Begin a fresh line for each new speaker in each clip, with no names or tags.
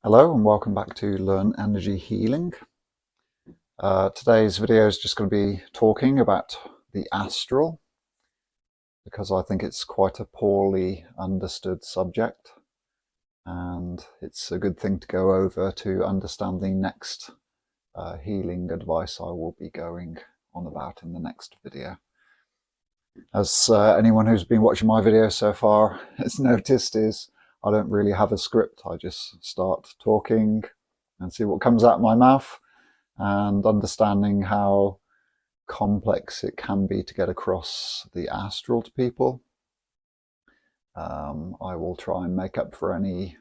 Hello and welcome back to Learn Energy Healing. Today's video is just going to be talking about the astral because I think it's quite a poorly understood subject, and it's a good thing to go over to understand the next healing advice I will be going on about in the next video. As anyone who's been watching my videos so far has noticed, is I don't really have a script. I just start talking and see what comes out of my mouth, and understanding how complex it can be to get across the astral to people. I will try and make up for any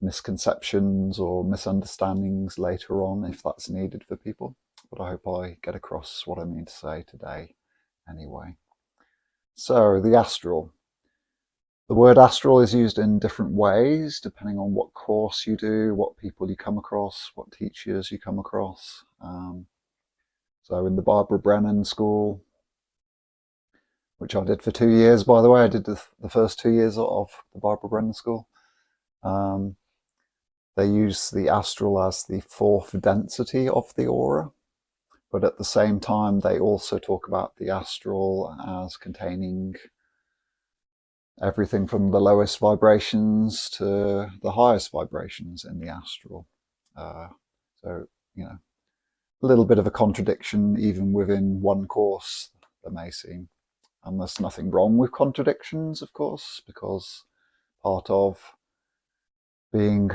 misconceptions or misunderstandings later on if that's needed for people, but I hope I get across what I mean to say today anyway. So, the astral. The word astral is used in different ways depending on what course you do, what people you come across, what teachers you come across. So in the Barbara Brennan school, which I did for 2 years, by the way, I did the first 2 years of the Barbara Brennan school. They use the astral as the fourth density of the aura, but at the same time, they also talk about the astral as containing everything from the lowest vibrations to the highest vibrations in the astral. So, a little bit of a contradiction even within one course, there may seem. And there's nothing wrong with contradictions, of course, because part of being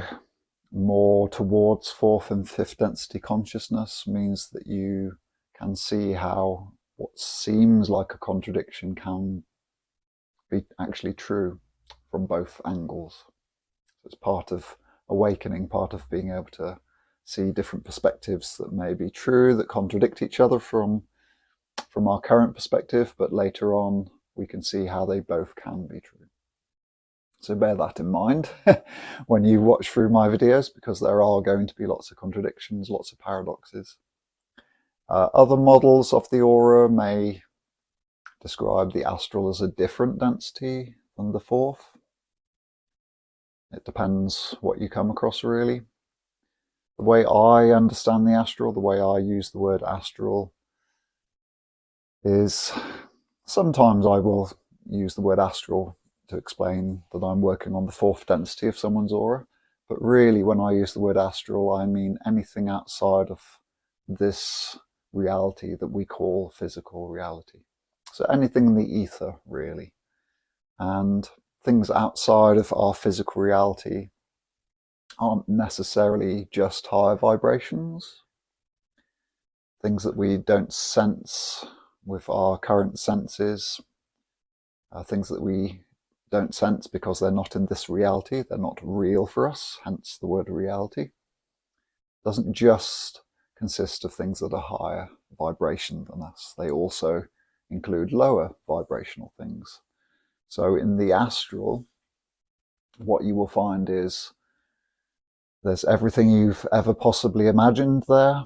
more towards fourth and fifth density consciousness means that you can see how what seems like a contradiction can be actually true from both angles. So it's part of awakening, part of being able to see different perspectives that may be true, that contradict each other from our current perspective, but later on we can see how they both can be true. So bear that in mind when you watch through my videos, because there are going to be lots of contradictions, lots of paradoxes. Other models of the aura may describe the astral as a different density than the fourth. It depends what you come across, really. The way I understand the astral, the way I use the word astral, is sometimes I will use the word astral to explain that I'm working on the fourth density of someone's aura. But really, when I use the word astral, I mean anything outside of this reality that we call physical reality. So anything in the ether, really. And things outside of our physical reality aren't necessarily just higher vibrations. Things that we don't sense with our current senses, things that we don't sense because they're not in this reality, they're not real for us, hence the word reality. Doesn't just consist of things that are higher vibration than us. They also include lower vibrational things. So in the astral, what you will find is there's everything you've ever possibly imagined there,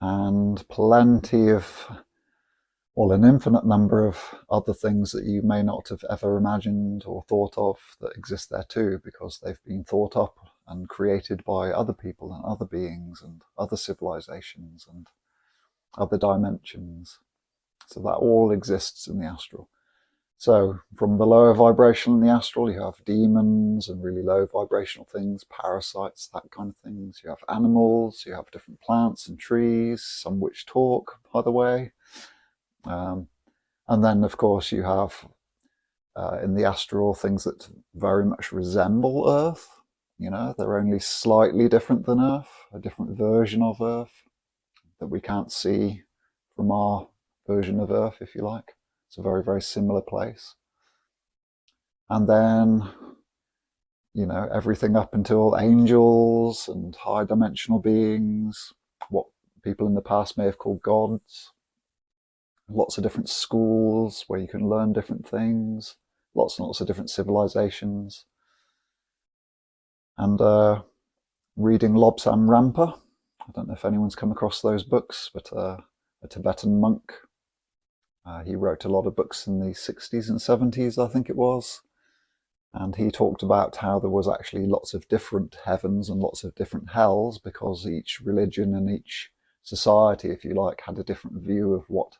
and plenty of, well, an infinite number of other things that you may not have ever imagined or thought of that exist there too, because they've been thought up and created by other people and other beings and other civilizations and other dimensions. So that all exists in the astral. So from the lower vibration in the astral, you have demons and really low vibrational things, parasites, that kind of things. You have animals, you have different plants and trees, some which talk, by the way. And then, of course, you have in the astral things that very much resemble Earth. They're only slightly different than Earth, a different version of Earth that we can't see from our version of Earth, if you like. It's a very, very similar place. And then, everything up until angels and high dimensional beings, what people in the past may have called gods. Lots of different schools where you can learn different things, lots and lots of different civilizations. And reading Lobsang Rampa, I don't know if anyone's come across those books, but a Tibetan monk. He wrote a lot of books in the 60s and 70s, I think it was. And he talked about how there was actually lots of different heavens and lots of different hells, because each religion and each society, if you like, had a different view of what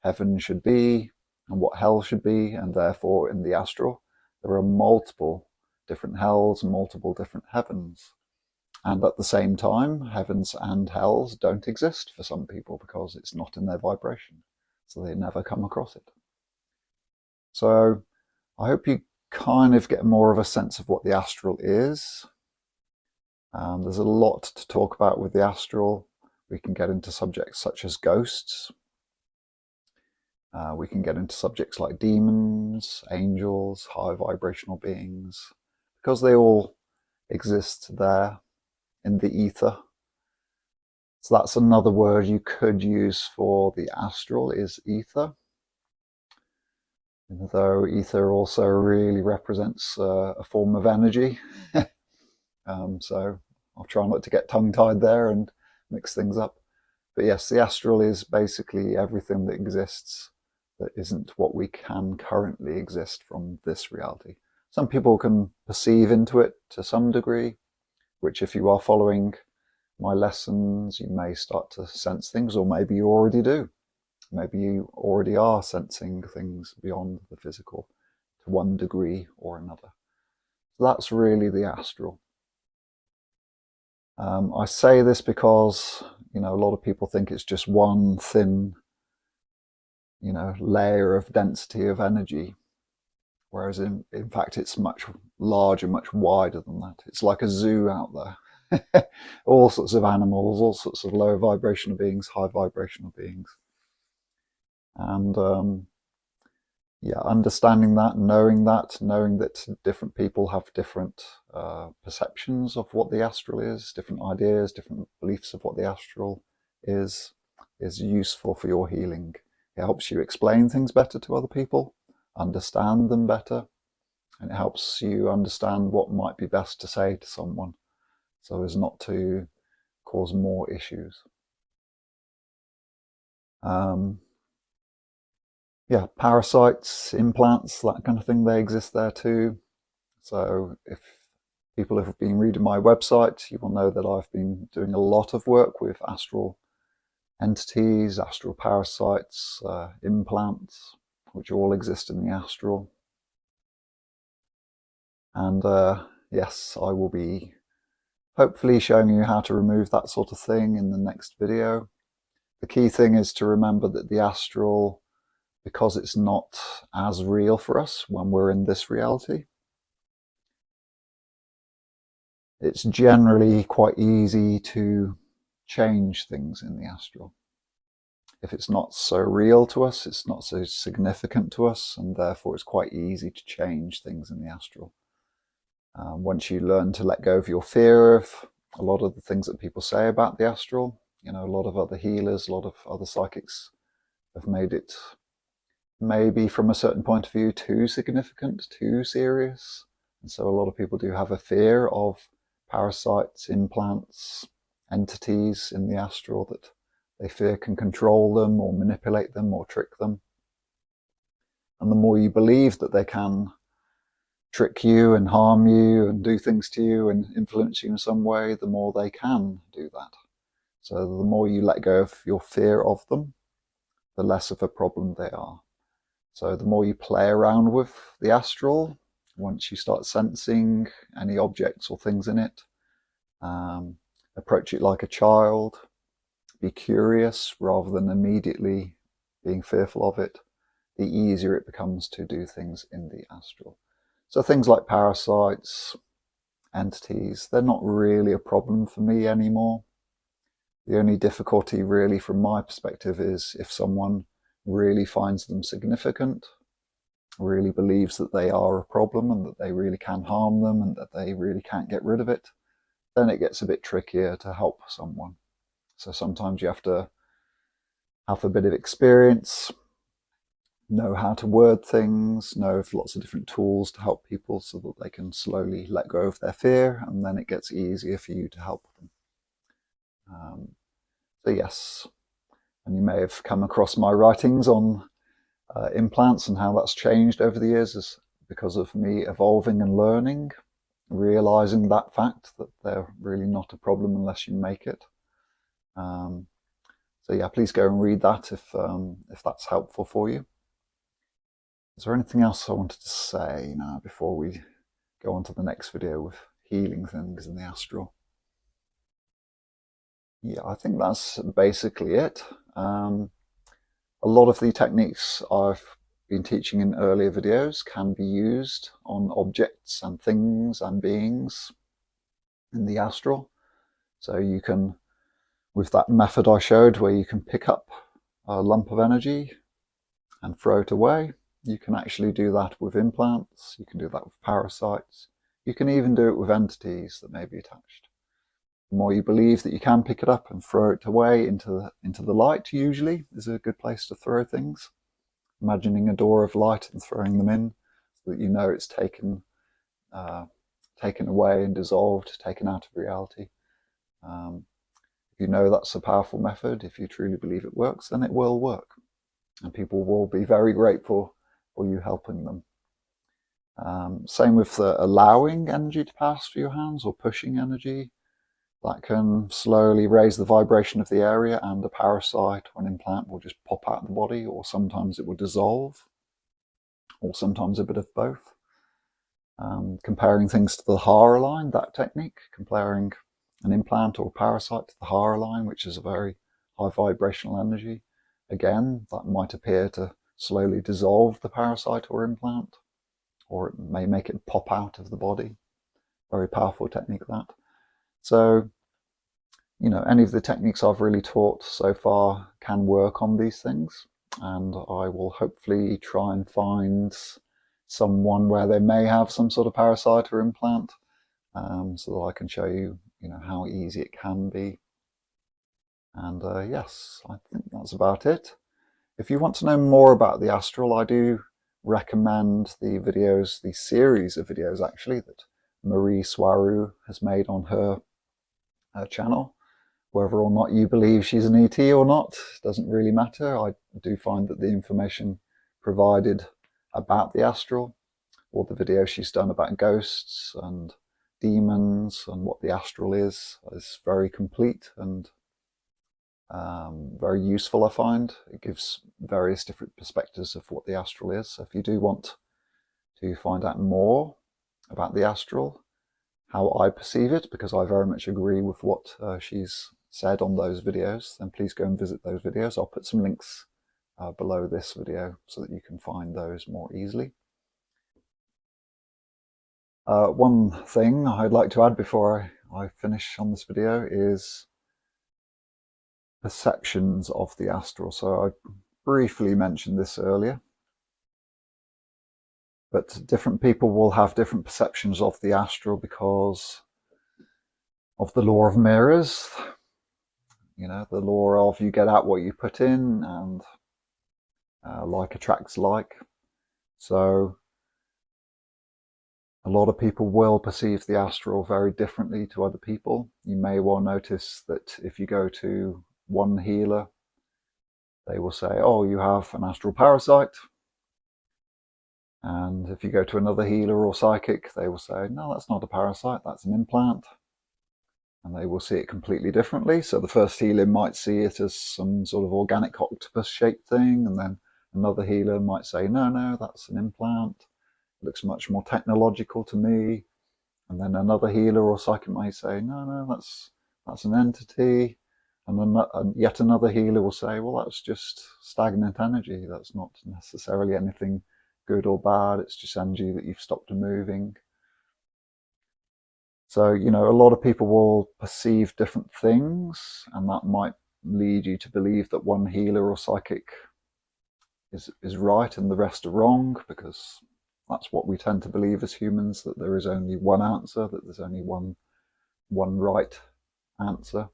heaven should be and what hell should be, and therefore in the astral there are multiple different hells and multiple different heavens. And at the same time, heavens and hells don't exist for some people because it's not in their vibration, so they never come across it. So I hope you kind of get more of a sense of what the astral is. There's a lot to talk about with the astral. We can get into subjects such as ghosts. We can get into subjects like demons, angels, high vibrational beings, because they all exist there in the ether. So that's another word you could use for the astral, is ether. Though ether also really represents a form of energy. So I'll try not to get tongue-tied there and mix things up. But yes, the astral is basically everything that exists that isn't what we can currently exist from this reality. Some people can perceive into it to some degree, which if you are following my lessons, you may start to sense things, or maybe you already do. Maybe you already are sensing things beyond the physical to one degree or another. So that's really the astral. I say this because, a lot of people think it's just one thin, layer of density of energy, whereas in fact it's much larger, much wider than that. It's like a zoo out there. All sorts of animals, all sorts of low vibrational beings, high vibrational beings. And yeah, understanding that, knowing that different people have different perceptions of what the astral is, different ideas, different beliefs of what the astral is useful for your healing. It helps you explain things better to other people, understand them better, and it helps you understand what might be best to say to someone so as not to cause more issues. Yeah, parasites, implants, that kind of thing, they exist there too. So if people have been reading my website, you will know that I've been doing a lot of work with astral entities, astral parasites, implants, which all exist in the astral. And yes, I will be hopefully showing you how to remove that sort of thing in the next video. The key thing is to remember that the astral, because it's not as real for us when we're in this reality, it's generally quite easy to change things in the astral. If it's not so real to us, it's not so significant to us, and therefore it's quite easy to change things in the astral. Once you learn to let go of your fear of a lot of the things that people say about the astral, a lot of other healers, a lot of other psychics have made it, maybe from a certain point of view, too significant, too serious. And so a lot of people do have a fear of parasites, implants, entities in the astral that they fear can control them or manipulate them or trick them. And the more you believe that they can trick you and harm you and do things to you and influence you in some way, the more they can do that. So the more you let go of your fear of them, the less of a problem they are. So the more you play around with the astral, once you start sensing any objects or things in it, approach it like a child, be curious rather than immediately being fearful of it, the easier it becomes to do things in the astral. So things like parasites, entities, they're not really a problem for me anymore. The only difficulty really from my perspective is if someone really finds them significant, really believes that they are a problem and that they really can harm them and that they really can't get rid of it, then it gets a bit trickier to help someone. So sometimes you have to have a bit of experience, know how to word things, know of lots of different tools to help people so that they can slowly let go of their fear, and then it gets easier for you to help them. So yes, and you may have come across my writings on implants and how that's changed over the years. There's because of me evolving and learning, realizing that fact that they're really not a problem unless you make it. So yeah, please go and read that if that's helpful for you. Is there anything else I wanted to say now before we go on to the next video with healing things in the astral? Yeah, I think that's basically it. A lot of the techniques I've been teaching in earlier videos can be used on objects and things and beings in the astral. So you can, with that method I showed where you can pick up a lump of energy and throw it away, you can actually do that with implants, you can do that with parasites, you can even do it with entities that may be attached. The more you believe that you can pick it up and throw it away into the light, usually is a good place to throw things. Imagining a door of light and throwing them in so that you know it's taken away and dissolved, taken out of reality. If you know that's a powerful method, if you truly believe it works, then it will work. And people will be very grateful for you helping them. Same with the allowing energy to pass through your hands or pushing energy. That can slowly raise the vibration of the area, and a parasite or an implant will just pop out of the body, or sometimes it will dissolve, or sometimes a bit of both. Comparing things to the Hara line, that technique, comparing an implant or a parasite to the Hara line, which is a very high vibrational energy, again, that might appear to slowly dissolve the parasite or implant, or it may make it pop out of the body. Very powerful technique, that. So, you know, any of the techniques I've really taught so far can work on these things, and I will hopefully try and find someone where they may have some sort of parasite or implant, so that I can show you, you know, how easy it can be. And yes, I think that's about it. If you want to know more about the astral, I do recommend the videos, the series of videos actually, that Marie Soireau has made on her channel. Whether or not you believe she's an ET or not doesn't really matter. I do find that the information provided about the astral, or the video she's done about ghosts and demons and what the astral is very complete and very useful, I find. It gives various different perspectives of what the astral is. So if you do want to find out more about the astral, how I perceive it, because I very much agree with what she's said on those videos, then please go and visit those videos. I'll put some links below this video so that you can find those more easily. One thing I'd like to add before I finish on this video is perceptions of the astral. So I briefly mentioned this earlier, but different people will have different perceptions of the astral because of the law of mirrors. You know, the law of you get out what you put in, and like attracts like. So a lot of people will perceive the astral very differently to other people. You may well notice that if you go to one healer, they will say, oh, you have an astral parasite. And if you go to another healer or psychic, they will say, no, that's not a parasite, that's an implant. And they will see it completely differently. So the first healer might see it as some sort of organic octopus-shaped thing, and then another healer might say, no, that's an implant. It looks much more technological to me. And then another healer or psychic may say, no, that's an entity. And then yet another healer will say, well, that's just stagnant energy. That's not necessarily anything good or bad. It's just energy that you've stopped moving. So, you know, a lot of people will perceive different things, and that might lead you to believe that one healer or psychic is right and the rest are wrong, because that's what we tend to believe as humans, that there is only one answer, that there's only one right answer.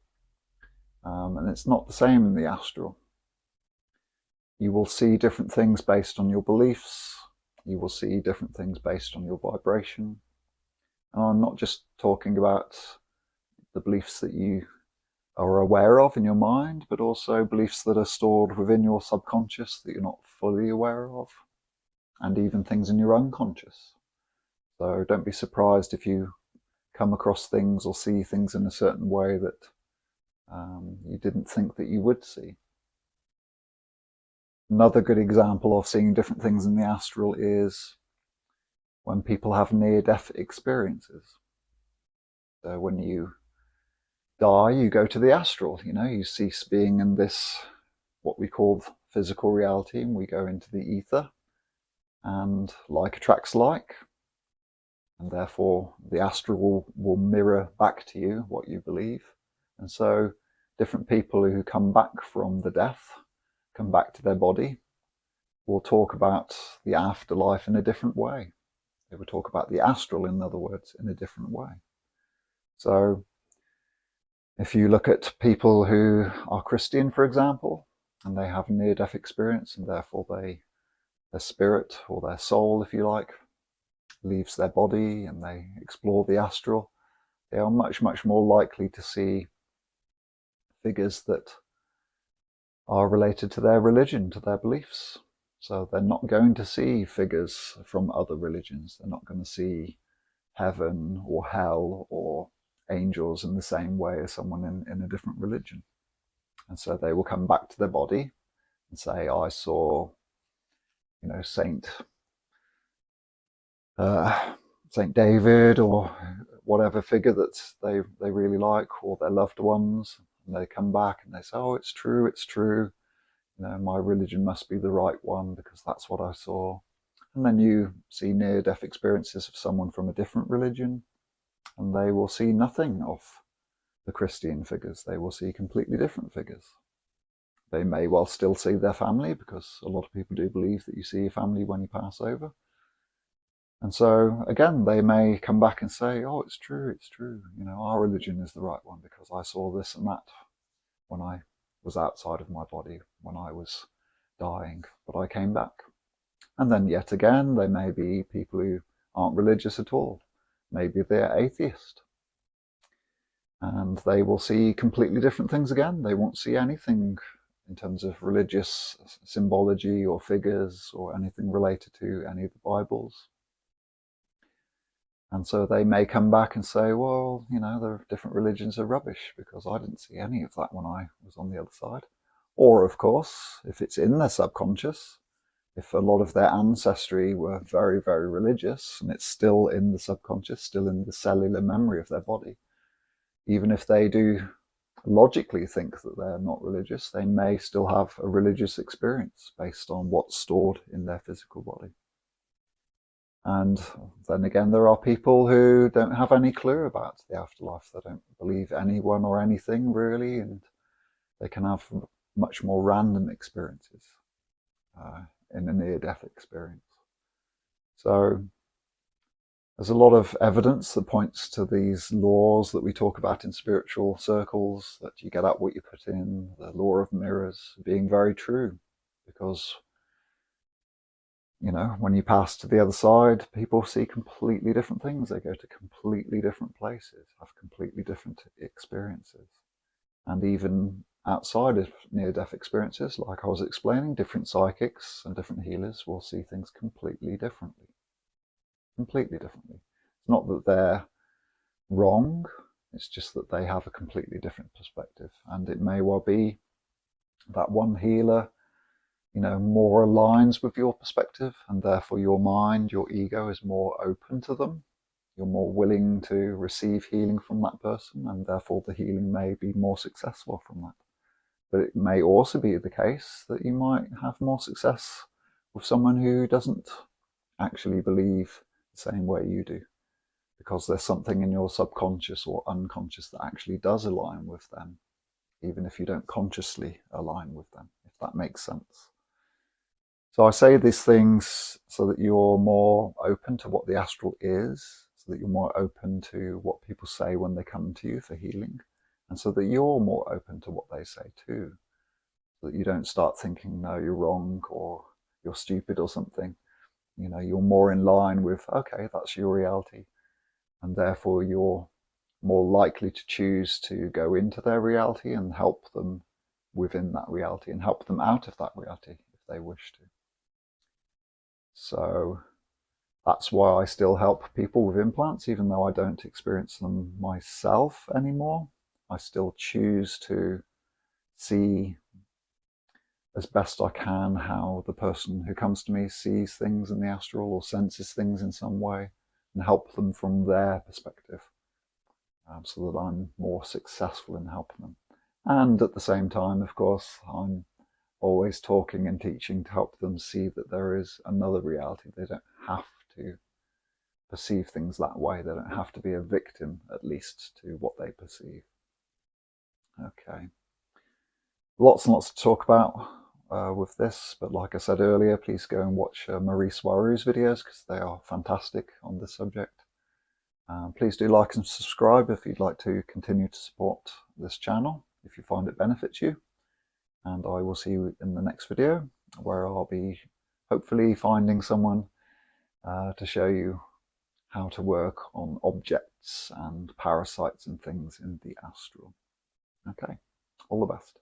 And it's not the same in the astral. You will see different things based on your beliefs. You will see different things based on your vibration. And I'm not just talking about the beliefs that you are aware of in your mind, but also beliefs that are stored within your subconscious that you're not fully aware of. and even things in your unconscious. So don't be surprised if you come across things or see things in a certain way that you didn't think that you would see. Another good example of seeing different things in the astral is when people have near-death experiences. So when you die, you go to the astral, you cease being in this, what we call physical reality, and we go into the ether, and like attracts like, and therefore the astral will mirror back to you what you believe. And so different people who come back from the death, come back to their body, will talk about the afterlife in a different way. They will talk about the astral, in other words, in a different way. So if you look at people who are Christian, for example, and they have a near-death experience, and therefore their spirit, or their soul, if you like, leaves their body and they explore the astral, they are much, much more likely to see figures that are related to their religion, to their beliefs. So they're not going to see figures from other religions. They're not going to see heaven or hell or angels in the same way as someone in a different religion. And so they will come back to their body and say, I saw, Saint David, or whatever figure that they really like, or their loved ones, and they come back and they say, oh, it's true, my religion must be the right one because that's what I saw. And then you see near-death experiences of someone from a different religion, and they will see nothing of the Christian figures. They will see completely different figures. They may well still see their family, because a lot of people do believe that you see your family when you pass over. And so, again, they may come back and say, oh, it's true, our religion is the right one because I saw this and that when I was outside of my body, when I was dying, but I came back. And then yet again, there may be people who aren't religious at all. Maybe they're atheist. And they will see completely different things again. They won't see anything in terms of religious symbology or figures or anything related to any of the Bibles. And so they may come back and say, well, the different religions are rubbish because I didn't see any of that when I was on the other side. Or, of course, if it's in their subconscious, if a lot of their ancestry were very, very religious and it's still in the subconscious, still in the cellular memory of their body, even if they do logically think that they're not religious, they may still have a religious experience based on what's stored in their physical body. And then again, there are people who don't have any clue about the afterlife. They don't believe anyone or anything really, and they can have much more random experiences in a near-death experience. So there's a lot of evidence that points to these laws that we talk about in spiritual circles, that you get out what you put in, the law of mirrors being very true, because when you pass to the other side, people see completely different things. They go to completely different places, have completely different experiences. And even outside of near-death experiences, like I was explaining, different psychics and different healers will see things completely differently. Completely differently. It's not that they're wrong, it's just that they have a completely different perspective. And it may well be that one healer more aligns with your perspective, and therefore your mind, your ego is more open to them. You're more willing to receive healing from that person, and therefore the healing may be more successful from that. But it may also be the case that you might have more success with someone who doesn't actually believe the same way you do, because there's something in your subconscious or unconscious that actually does align with them, even if you don't consciously align with them, if that makes sense. So I say these things so that you're more open to what the astral is, so that you're more open to what people say when they come to you for healing, and so that you're more open to what they say too, so that you don't start thinking, no, you're wrong, or you're stupid or something. You're more in line with, okay, that's your reality, and therefore you're more likely to choose to go into their reality and help them within that reality and help them out of that reality if they wish to. So that's why I still help people with implants, even though I don't experience them myself anymore. I still choose to see as best I can how the person who comes to me sees things in the astral or senses things in some way, and help them from their perspective, so that I'm more successful in helping them. And at the same time, of course, I'm always talking and teaching to help them see that there is another reality. They don't have to perceive things that way. They don't have to be a victim, at least, to what they perceive. Okay. Lots and lots to talk about with this, but like I said earlier, please go and watch Maurice Waru's videos, because they are fantastic on this subject. Please do like and subscribe if you'd like to continue to support this channel, if you find it benefits you. And I will see you in the next video, where I'll be hopefully finding someone to show you how to work on objects and parasites and things in the astral. Okay, all the best.